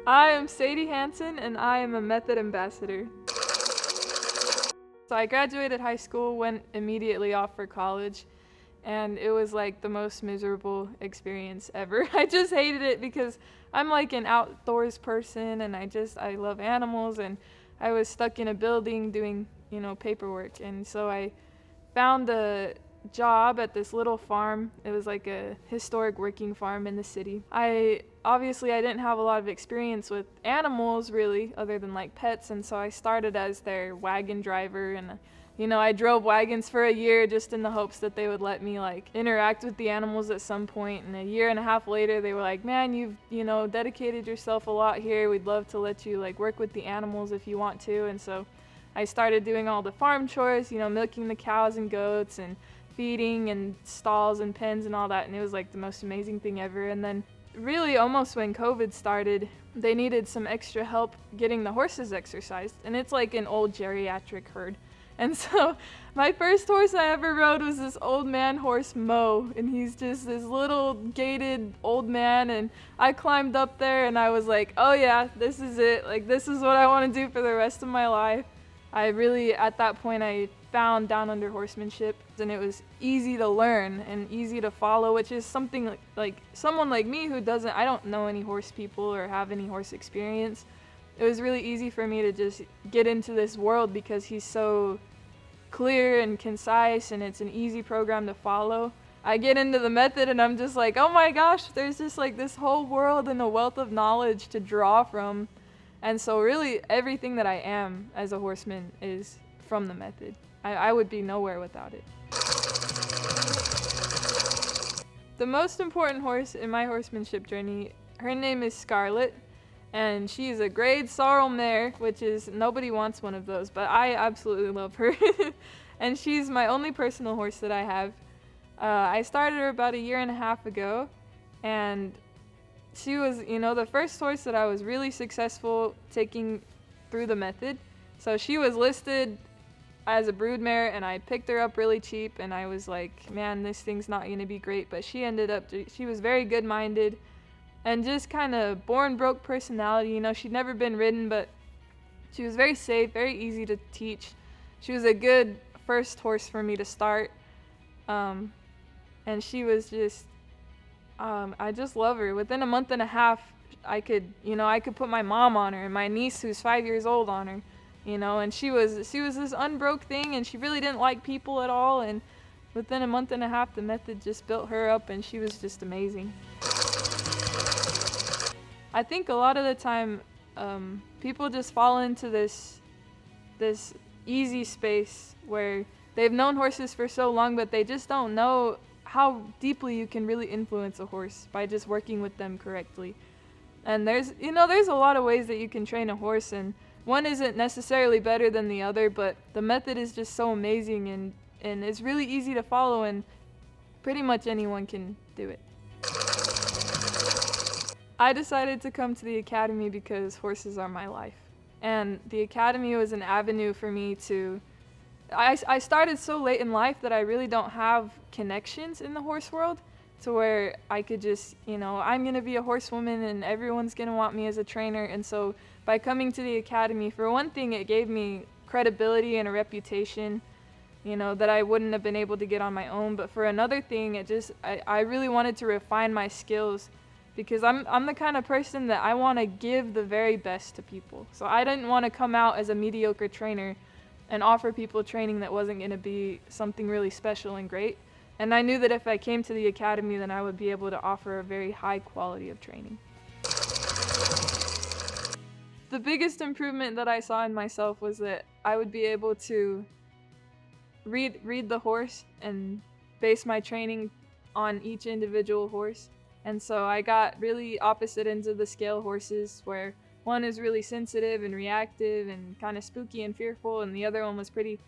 I am Sadie Hansen, and I am a Method Ambassador. So I graduated high school, went immediately off for college, and it was like the most miserable experience ever. I just hated it because I'm like an outdoors person, and I love animals, and I was stuck in a building doing, paperwork. And so I found a job at this little farm. It was like a historic working farm in the city. I didn't have a lot of experience with animals really, other than like pets, and so I started as their wagon driver, and I drove wagons for a year just in the hopes that they would let me like interact with the animals at some point. And a year and a half later, they were like, "Man, you've dedicated yourself a lot here. We'd love to let you like work with the animals if you want to." And so I started doing all the farm chores, milking the cows and goats and feeding and stalls and pens and all that, and it was like the most amazing thing ever. And then really almost when COVID started, they needed some extra help getting the horses exercised, and it's like an old geriatric herd. And so my first horse I ever rode was this old man horse, Mo, and he's just this little gated old man, and I climbed up there and I was like, oh yeah, this is it, like this is what I want to do for the rest of my life. At that point, I found Downunder Horsemanship, and it was easy to learn and easy to follow, which is something like someone like me who I don't know any horse people or have any horse experience. It was really easy for me to just get into this world because he's so clear and concise, and it's an easy program to follow. I get into the method and I'm just like, oh my gosh, there's just like this whole world and a wealth of knowledge to draw from. And so really everything that I am as a horseman is from the method. I would be nowhere without it. The most important horse in my horsemanship journey, her name is Scarlet, and she's a grade sorrel mare, which is, nobody wants one of those, but I absolutely love her. And she's my only personal horse that I have. I started her about a year and a half ago, and she was, the first horse that I was really successful taking through the method. So she was listed as a broodmare, and I picked her up really cheap, and I was like, man, this thing's not going to be great. But she was very good-minded and just kind of born broke personality. She'd never been ridden, but she was very safe, very easy to teach. She was a good first horse for me to start. And she was just, I just love her. Within a month and a half, I could put my mom on her and my niece who's 5 years old on her, and she was this unbroke thing, and she really didn't like people at all. And within a month and a half, the method just built her up, and she was just amazing. I think a lot of the time, people just fall into this easy space where they've known horses for so long, but they just don't know how deeply you can really influence a horse by just working with them correctly. And there's a lot of ways that you can train a horse, and one isn't necessarily better than the other, but the method is just so amazing, and it's really easy to follow, and pretty much anyone can do it. I decided to come to the academy because horses are my life, and the academy was an avenue for me to I started so late in life that I really don't have connections in the horse world to where I could just, I'm going to be a horsewoman and everyone's going to want me as a trainer. And so by coming to the academy, for one thing, it gave me credibility and a reputation, that I wouldn't have been able to get on my own. But for another thing, I really wanted to refine my skills, because I'm the kind of person that I want to give the very best to people. So I didn't want to come out as a mediocre trainer and offer people training that wasn't going to be something really special and great. And I knew that if I came to the academy, then I would be able to offer a very high quality of training. The biggest improvement that I saw in myself was that I would be able to read the horse and base my training on each individual horse. And so I got really opposite ends of the scale horses, where one is really sensitive and reactive and kind of spooky and fearful, and the other one was pretty,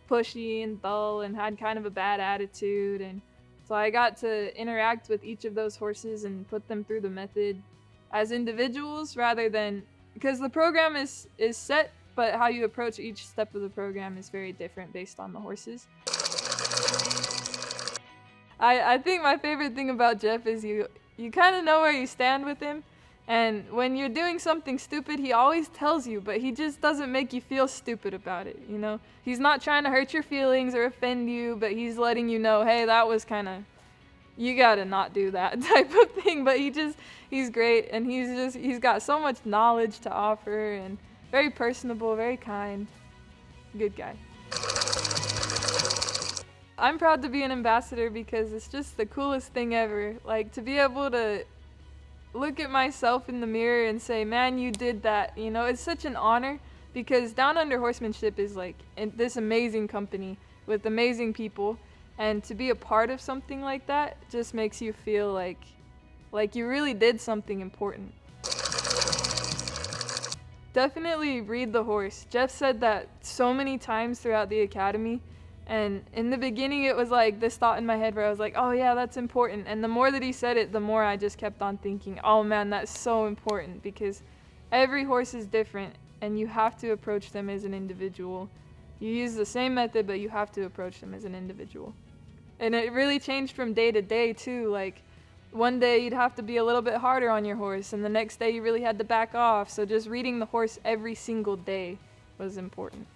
pushy and dull and had kind of a bad attitude. And so I got to interact with each of those horses and put them through the method as individuals, rather than, because the program is set, but how you approach each step of the program is very different based on the horses. I think my favorite thing about Jeff is you kind of know where you stand with him. And when you're doing something stupid, he always tells you, but he just doesn't make you feel stupid about it, you know? He's not trying to hurt your feelings or offend you, but he's letting you know, hey, that was kind of, you gotta not do that type of thing. But he's great, and he's got so much knowledge to offer, and very personable, very kind, good guy. I'm proud to be an ambassador because it's just the coolest thing ever. Like, to be able to look at myself in the mirror and say, man, you did that. You know, it's such an honor because Downunder Horsemanship is like this amazing company with amazing people. And to be a part of something like that just makes you feel like you really did something important. Definitely read the horse. Jeff said that so many times throughout the academy. And in the beginning, it was like this thought in my head where I was like, oh yeah, that's important. And the more that he said it, the more I just kept on thinking, oh man, that's so important, because every horse is different and you have to approach them as an individual. You use the same method, but you have to approach them as an individual. And it really changed from day to day too. Like, one day you'd have to be a little bit harder on your horse, and the next day you really had to back off. So just reading the horse every single day was important.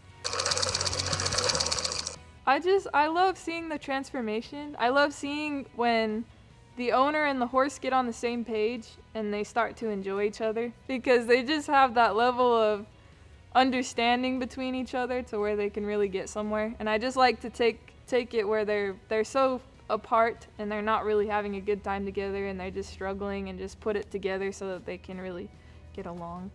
I love seeing the transformation. I love seeing when the owner and the horse get on the same page and they start to enjoy each other, because they just have that level of understanding between each other to where they can really get somewhere. And I just like to take it where they're so apart and they're not really having a good time together and they're just struggling, and just put it together so that they can really get along.